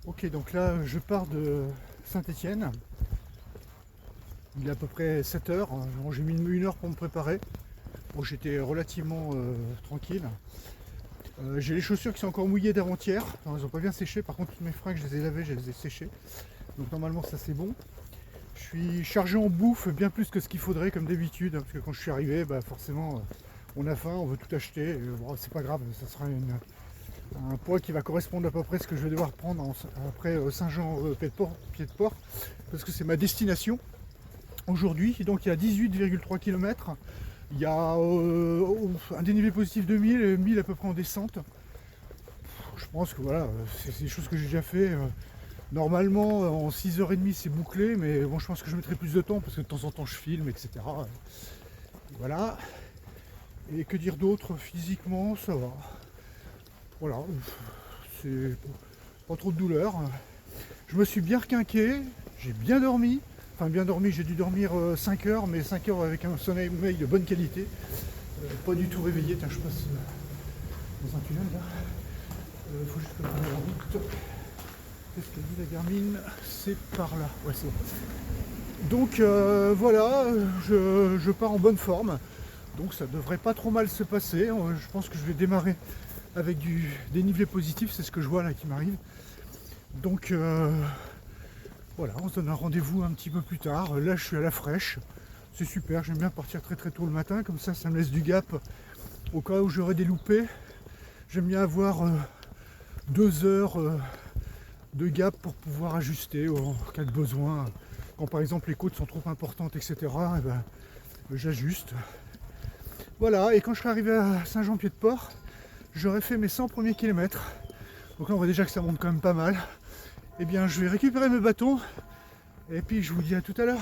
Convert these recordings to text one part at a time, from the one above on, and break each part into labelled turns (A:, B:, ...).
A: Ok, donc là je pars de Saint-Étienne. Il est à peu près 7 heures. Bon, j'ai mis 1 heure pour me préparer. Bon, j'étais relativement tranquille. J'ai les chaussures qui sont encore mouillées d'avant-hier. Elles n'ont pas bien séché. Par contre, toutes mes fringues, je les ai lavées, je les ai séchées. Donc normalement, ça c'est bon. Je suis chargé en bouffe bien plus que ce qu'il faudrait, comme d'habitude. Parce que quand je suis arrivé, bah, forcément, on a faim, on veut tout acheter. Bon, c'est pas grave, ça sera un poids qui va correspondre à peu près à ce que je vais devoir prendre après Saint-Jean-Pied-de-Port, parce que c'est ma destination aujourd'hui. Donc il y a 18,3 km. Il y a un dénivelé positif de 1000 à peu près en descente. Je pense que voilà, c'est des choses que j'ai déjà fait. Normalement, en 6h30 c'est bouclé, mais bon, je pense que je mettrai plus de temps parce que de temps en temps je filme, etc. Voilà. Et que dire d'autre? Physiquement, ça va. Voilà, c'est pas trop de douleur. Je me suis bien requinqué, j'ai bien dormi. Enfin bien dormi, j'ai dû dormir 5 heures, mais 5 heures avec un sommeil de bonne qualité. Pas du tout réveillé. Tiens, je passe dans un tunnel là. Il faut juste que je regarde la route. Qu'est-ce qu'elle dit la Garmin? C'est par là. Ouais, c'est bon. Donc voilà, je pars en bonne forme. Donc ça devrait pas trop mal se passer. Je pense que je vais démarrer avec du dénivelé positif, c'est ce que je vois là qui m'arrive. Donc voilà, on se donne un rendez-vous un petit peu plus tard. Là je suis à la fraîche, c'est super, j'aime bien partir très très tôt le matin, comme ça me laisse du gap au cas où j'aurai des loupés. J'aime bien avoir 2 heures de gap pour pouvoir ajuster en cas de besoin. Quand par exemple les côtes sont trop importantes, etc., et ben, j'ajuste. Voilà, et quand je serai arrivé à Saint-Jean-Pied-de-Port, j'aurai fait mes 100 premiers kilomètres. Donc là on voit déjà que ça monte quand même pas mal. Eh bien je vais récupérer mes bâtons et puis je vous dis à tout à l'heure.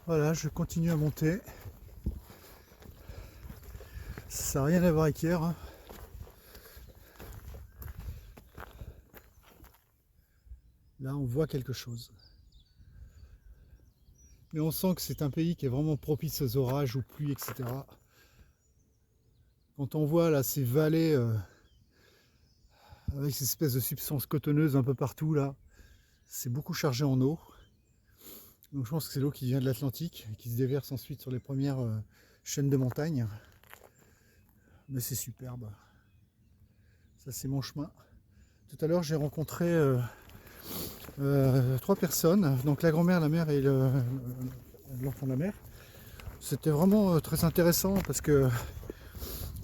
A: Voilà, je continue à monter. Ça n'a rien à voir avec hier. Là on voit quelque chose. Mais on sent que c'est un pays qui est vraiment propice aux orages, aux pluies, etc. Quand on voit là ces vallées avec ces espèces de substances cotonneuses un peu partout là, c'est beaucoup chargé en eau. Donc je pense que c'est l'eau qui vient de l'Atlantique et qui se déverse ensuite sur les premières chaînes de montagnes. Mais c'est superbe. Ça c'est mon chemin. Tout à l'heure j'ai rencontré 3 personnes, donc la grand-mère, la mère et l'enfant de la mère. C'était vraiment très intéressant parce que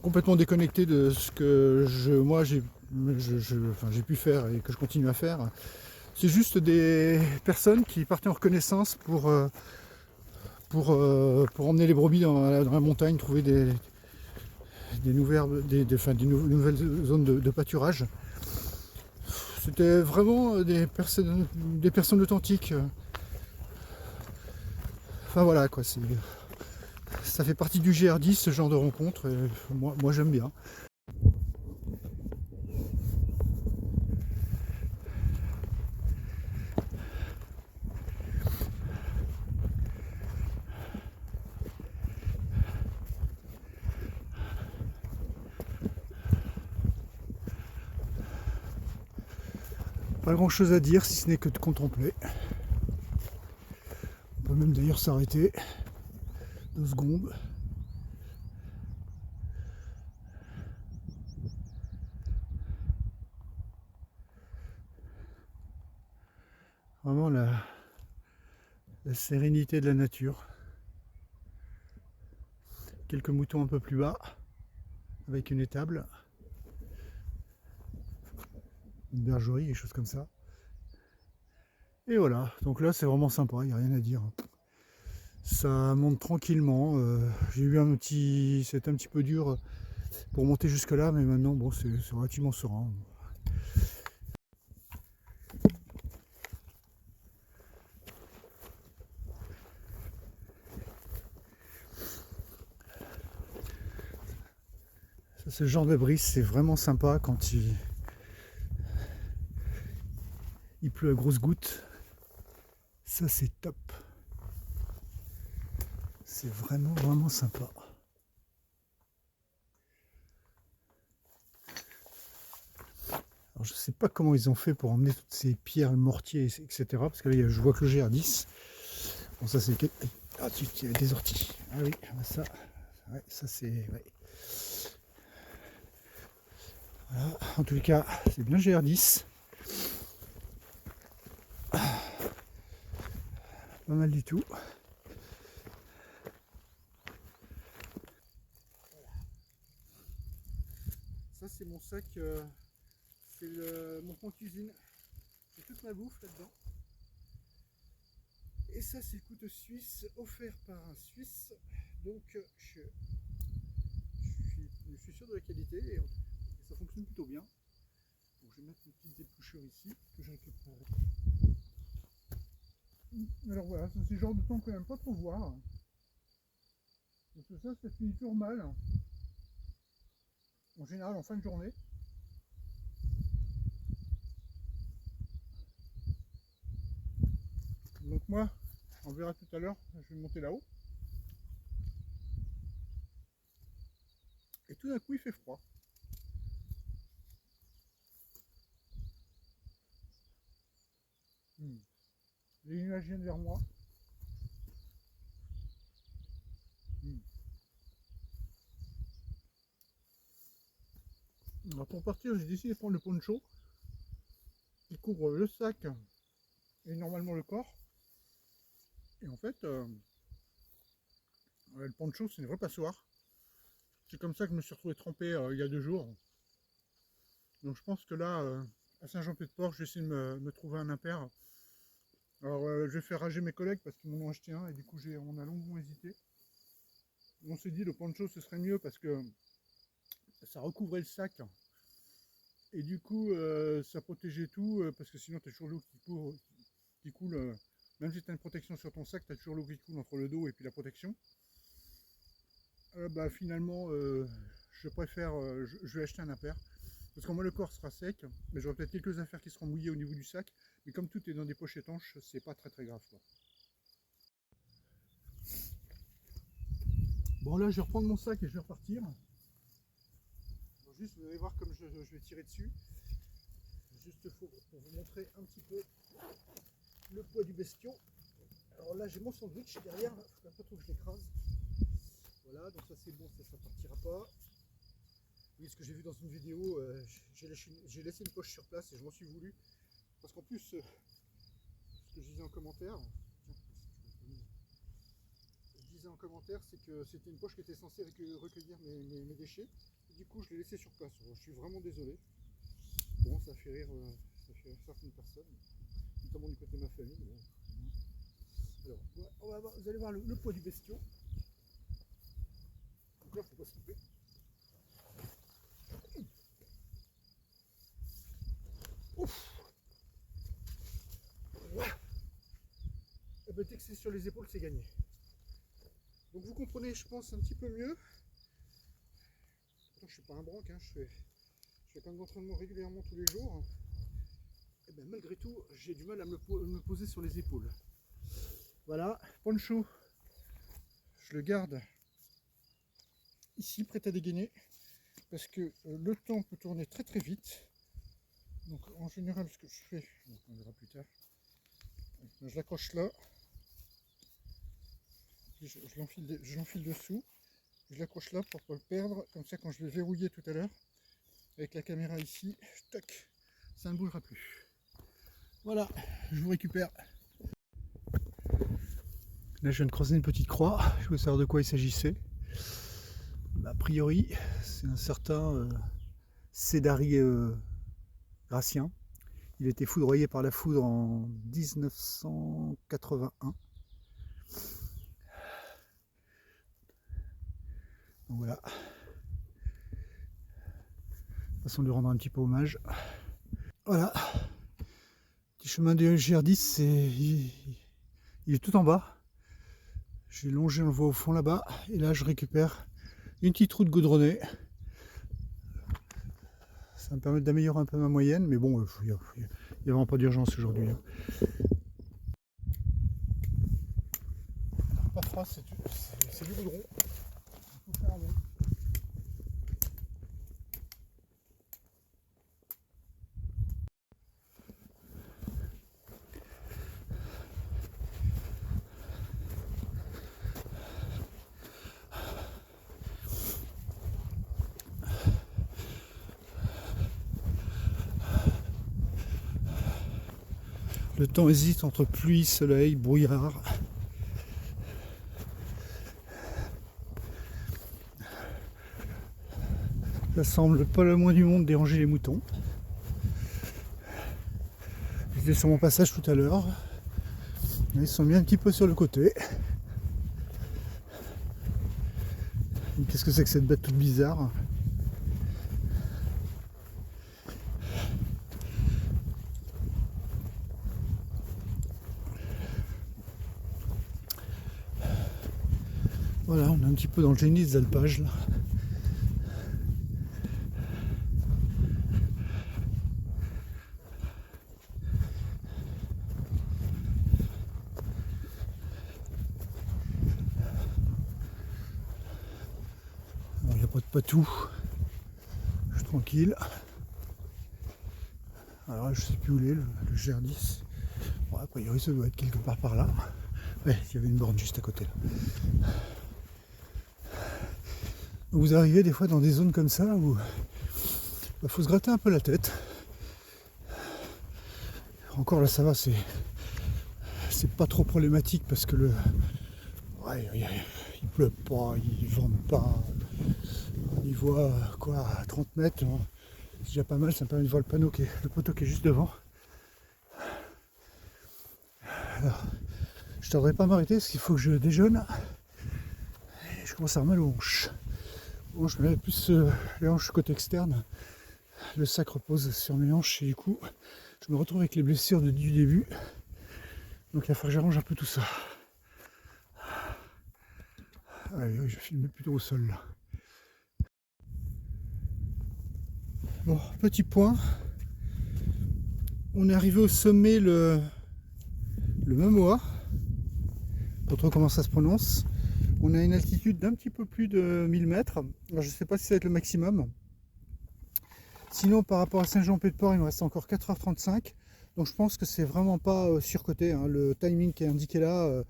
A: complètement déconnecté de ce que moi j'ai pu faire et que je continue à faire. C'est juste des personnes qui partaient en reconnaissance pour emmener les brebis dans la montagne, trouver nouvelles zones de pâturage. C'était vraiment des personnes authentiques. Enfin voilà quoi, ça fait partie du GR10 ce genre de rencontre. Et moi j'aime bien. Pas grand chose à dire si ce n'est que de contempler. On peut même d'ailleurs s'arrêter 2 secondes. Vraiment la sérénité de la nature. Quelques moutons un peu plus bas, avec une étable, une bergerie, des choses comme ça. Et voilà, donc là c'est vraiment sympa, il n'y a rien à dire. Ça monte tranquillement. J'ai eu c'était un petit peu dur pour monter jusque là, mais maintenant bon c'est relativement serein. Ce genre de brise, c'est vraiment sympa quand il pleut à grosses gouttes. Ça, c'est top. C'est vraiment, vraiment sympa. Alors, je ne sais pas comment ils ont fait pour emmener toutes ces pierres, le mortier, etc. Parce que là, je vois que le GR10. Bon, ça, c'est... Ah, il y a des orties. Ah oui, ça, ouais, ça c'est... Ouais. Voilà. En tout cas, c'est bien GR10. Pas mal du tout. Ça, c'est mon sac... c'est mon coin cuisine. J'ai toute ma bouffe là-dedans. Et ça, c'est le couteau suisse offert par un Suisse. Donc, je suis sûr de la qualité et ça fonctionne plutôt bien. Donc, je vais mettre une petite dépouchure ici que je récupère. Alors voilà, c'est le genre de temps qu'on n'aime pas trop voir. Parce que ça finit toujours mal. En général, en fin de journée. Donc moi, on verra tout à l'heure, je vais monter là-haut. Et tout d'un coup, il fait froid. Les nuages viennent vers moi. Alors pour partir, j'ai décidé de prendre le poncho qui couvre le sac et normalement le corps. Et en fait, le poncho, c'est une vraie passoire. C'est comme ça que je me suis retrouvé trempé il y a 2 jours. Donc je pense que là, à Saint-Jean-Pied-de-Port, je vais essayer de me trouver un impair. Alors je vais faire rager mes collègues parce qu'ils m'en ont acheté un et du coup on a longuement hésité. On s'est dit le poncho ce serait mieux parce que ça recouvrait le sac et du coup ça protégeait tout parce que sinon tu as toujours l'eau qui coule. Même si tu as une protection sur ton sac, tu as toujours l'eau qui coule entre le dos et puis la protection. Finalement je préfère, je vais acheter un impair. Parce qu'au moins le corps sera sec, mais j'aurai peut-être quelques affaires qui seront mouillées au niveau du sac. Mais comme tout est dans des poches étanches, c'est pas très grave, quoi. Bon là je vais reprendre mon sac et je vais repartir. Alors, juste vous allez voir comme je vais tirer dessus. Juste pour vous montrer un petit peu le poids du bestion. Alors là j'ai mon sandwich derrière, il faut pas trop que je l'écrase. Voilà, donc ça c'est bon, ça partira pas. Oui, ce que j'ai vu dans une vidéo, j'ai laissé une poche sur place et je m'en suis voulu. Parce qu'en plus, ce que je disais en commentaire, c'est que c'était une poche qui était censée recueillir mes déchets. Et du coup, je l'ai laissé sur place. Alors, je suis vraiment désolé. Bon, ça fait rire certaines personnes, notamment du côté de ma famille. Bon. Alors, vous allez voir le poids du bestion. Donc là, il ne faut pas se couper. Ouf. Voilà. Et ben, dès que c'est sur les épaules, c'est gagné. Donc vous comprenez, je pense, un petit peu mieux. Pourtant, je suis pas un branque, hein, je fais plein d'entraînement régulièrement tous les jours. Et ben, malgré tout, j'ai du mal à me poser sur les épaules. Voilà, poncho, je le garde ici, prêt à dégainer, parce que le temps peut tourner très vite. Donc en général, ce que je fais, on verra plus tard, je l'accroche là, je l'enfile dessous, je l'accroche là pour ne pas le perdre, comme ça quand je vais verrouiller tout à l'heure, avec la caméra ici, tac, ça ne bougera plus. Voilà, je vous récupère. Là je viens de creuser une petite croix, je voulais savoir de quoi il s'agissait. A priori, c'est un certain Cédari Gratien. Il a été foudroyé par la foudre en 1981. Donc voilà. Façon de lui rendre un petit peu hommage. Voilà. Petit chemin de GR10, il est tout en bas. J'ai longé, on le voit au fond là-bas. Et là, je récupère une petite route goudronnée Ça va me permettre d'améliorer un peu ma moyenne, mais bon, il n'y a vraiment pas d'urgence aujourd'hui. Hein. Pas froid, c'est du goudron. Il faut faire avec. Le temps hésite entre pluie, soleil, brouillard. Ça semble pas le moins du monde déranger les moutons. J'étais sur mon passage tout à l'heure. Ils sont mis un petit peu sur le côté. Qu'est-ce que c'est que cette bête toute bizarre? Voilà, on est un petit peu dans le génie des alpages là. Il n'y a pas de patou. Je suis tranquille. Alors je sais plus où il est, le GR10. Bon, a priori ça doit être quelque part par là. Ouais, il y avait une borne juste à côté là. Vous arrivez des fois dans des zones comme ça où il faut se gratter un peu la tête. Encore là ça va, c'est pas trop problématique parce que il pleut pas, il vente pas. On y voit quoi à 30 mètres, c'est déjà pas mal, ça me permet de voir le poteau qui est juste devant. Alors, je ne devrais pas m'arrêter parce qu'il faut que je déjeune. Et je commence à avoir mal aux hanches. Bon, je mets plus les hanches côté externe. Le sac repose sur mes hanches et du coup, je me retrouve avec les blessures du début. Donc il va falloir que j'arrange un peu tout ça. Allez, je vais filmer plutôt au sol là. Bon, petit point. On est arrivé au sommet le Memoa. Pas trop comment ça se prononce. On a une altitude d'un petit peu plus de 1000 mètres. Alors je ne sais pas si ça va être le maximum. Sinon par rapport à Saint-Jean-Pied-de-Port, il me reste encore 4h35. Donc je pense que c'est vraiment pas surcoté. Hein. Le timing qui est indiqué là,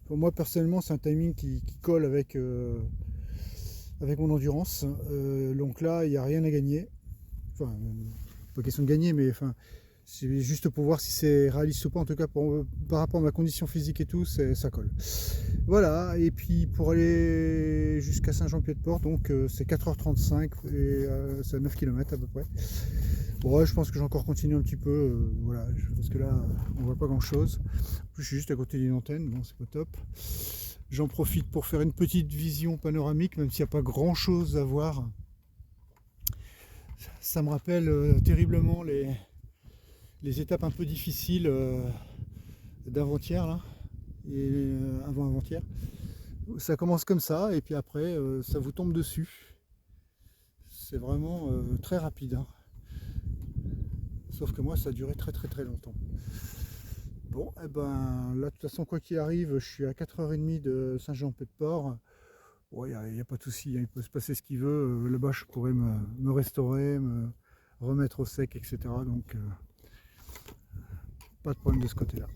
A: pour moi personnellement c'est un timing qui colle avec mon endurance. Donc là il n'y a rien à gagner. Enfin, pas question de gagner, mais enfin, c'est juste pour voir si c'est réaliste ou pas. En tout cas, par rapport à ma condition physique et tout, ça colle. Voilà, et puis pour aller jusqu'à Saint-Jean-Pied-de-Port, donc c'est 4h35 et c'est à 9 km à peu près. Bon, ouais, je pense que j'ai encore continué un petit peu, voilà, parce que là, on voit pas grand-chose. En plus, je suis juste à côté d'une antenne, bon, c'est pas top. J'en profite pour faire une petite vision panoramique, même s'il n'y a pas grand-chose à voir. Ça me rappelle terriblement les étapes un peu difficiles d'avant-hier là, et avant-avant-hier. Ça commence comme ça et puis après ça vous tombe dessus. C'est vraiment très rapide. Hein. Sauf que moi ça a duré très longtemps. Bon, et ben là de toute façon quoi qu'il arrive, je suis à 4h30 de Saint-Jean-Pied-de-Port. Il n'y a pas de souci, hein, il peut se passer ce qu'il veut. Là-bas, je pourrais me restaurer, me remettre au sec, etc. Donc, pas de problème de ce côté-là.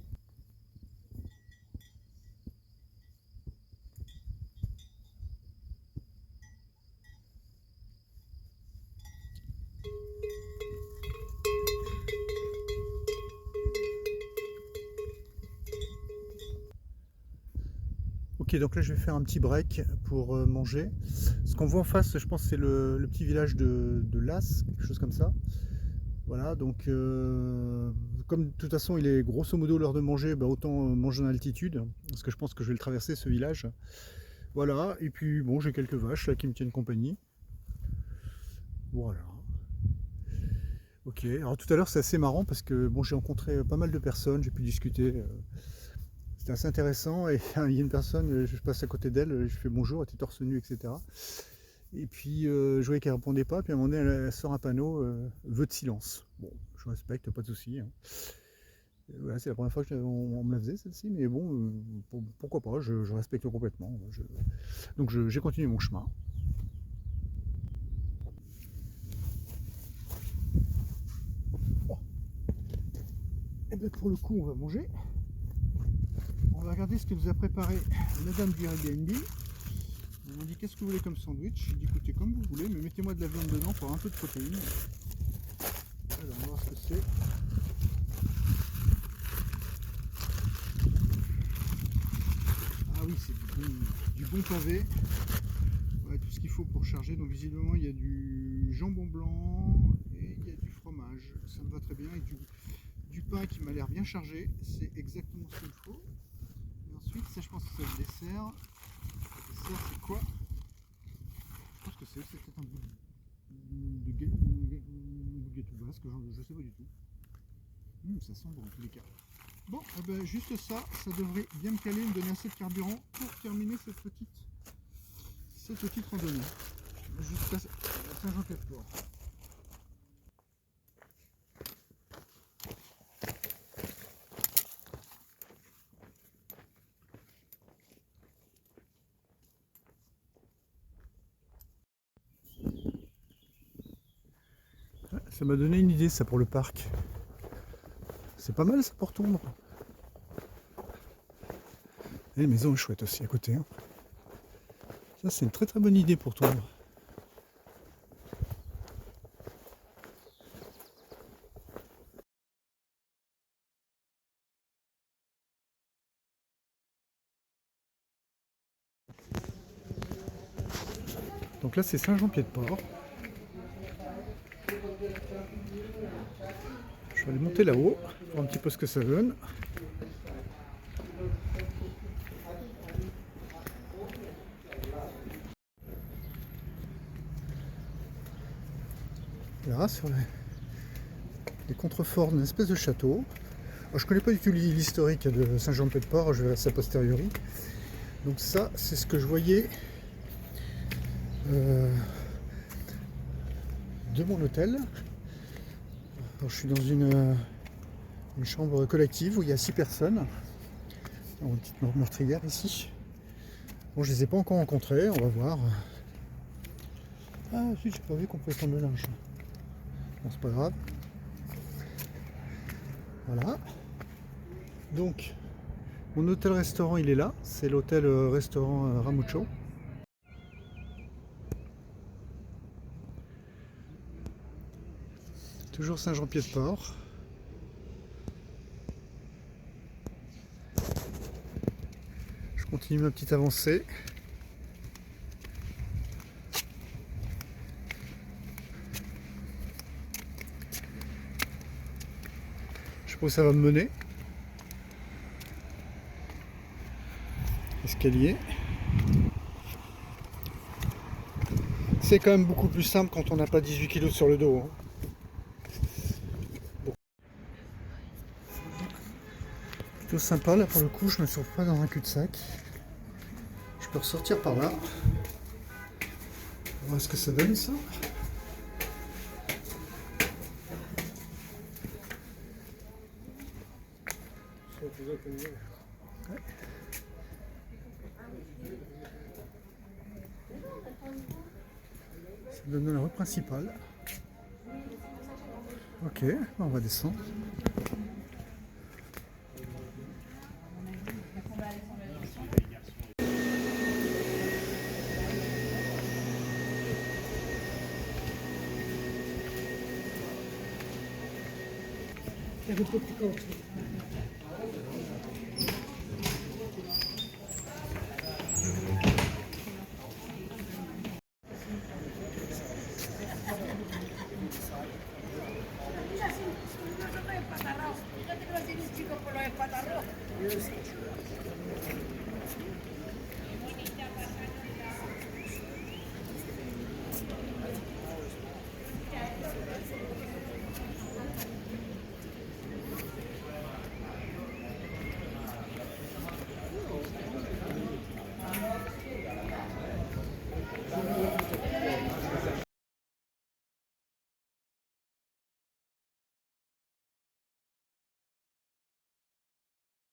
A: Ok, donc là, je vais faire un petit break pour manger. Ce qu'on voit en face, je pense, c'est le petit village de Las, quelque chose comme ça. Voilà, donc comme de toute façon il est grosso modo l'heure de manger, bah, autant manger en altitude, parce que je pense que je vais le traverser ce village. Voilà, et puis bon, j'ai quelques vaches là qui me tiennent compagnie. Voilà. Ok, alors tout à l'heure c'est assez marrant parce que bon, j'ai rencontré pas mal de personnes, j'ai pu discuter. C'était assez intéressant et il y a une personne, je passe à côté d'elle, je fais bonjour, elle était torse nu, etc. Et puis je voyais qu'elle répondait pas, puis à un moment donné elle sort un panneau vœu de silence. Bon, je respecte, pas de souci, hein. Voilà, c'est la première fois qu'on me la faisait celle-ci, mais bon, pourquoi pas, je respecte complètement. Donc j'ai continué mon chemin. Oh. Et bien pour le coup, on va manger. On va regarder ce que nous a préparé la dame du Airbnb. Elle m'a dit qu'est-ce que vous voulez comme sandwich. J'ai dit écoutez comme vous voulez, mais mettez-moi de la viande dedans pour un peu de protéines. Alors on va voir ce que c'est. Ah oui, c'est du bon pavé. Ouais, tout ce qu'il faut pour charger. Donc visiblement il y a du jambon blanc et il y a du fromage. Ça me va très bien. Et du pain qui m'a l'air bien chargé. C'est exactement ce qu'il faut. Et ensuite, ça je pense que c'est le dessert. Le dessert c'est quoi? Je pense que c'est peut-être un bout de gâteau basque, je sais pas du tout. Ça sent bon en tous les cas. Bon, eh ben, juste ça devrait bien me caler, me donner assez de carburant pour terminer cette petite randonnée jusqu'à Saint-Jean-Pied-de-Port. Ça m'a donné une idée ça pour le parc. C'est pas mal ça pour tondre. Et la maison est chouette aussi à côté, hein. Ça c'est une très très bonne idée pour tondre. Donc là c'est Saint-Jean-Pied-de-Port. Je vais aller monter là-haut, voir un petit peu ce que ça donne. Là, sur les contreforts d'une espèce de château. Alors, je connais pas du tout l'historique de Saint-Jean-Pied-de-Port, je verrai ça a posteriori. Donc ça, c'est ce que je voyais de mon hôtel. Alors, je suis dans une chambre collective où il y a 6 personnes. Une petite meurtrière ici. Bon, je les ai pas encore rencontrés, on va voir. Ah si, j'ai pas vu qu'on pouvait prendre le linge. Bon, c'est pas grave. Voilà. Donc, mon hôtel-restaurant, il est là. C'est l'hôtel-restaurant Ramucho. Toujours Saint-Jean-Pied-de-Port. Je continue ma petite avancée. Je sais pas où ça va me mener. Escalier. C'est quand même beaucoup plus simple quand on n'a pas 18 kg sur le dos, hein. Bon. Plutôt sympa là pour le coup, je me retrouve pas dans un cul-de-sac. Je peux ressortir par là. On va voir ce que ça donne ça. Ouais. Ça donne la rue principale. Ok, on va descendre.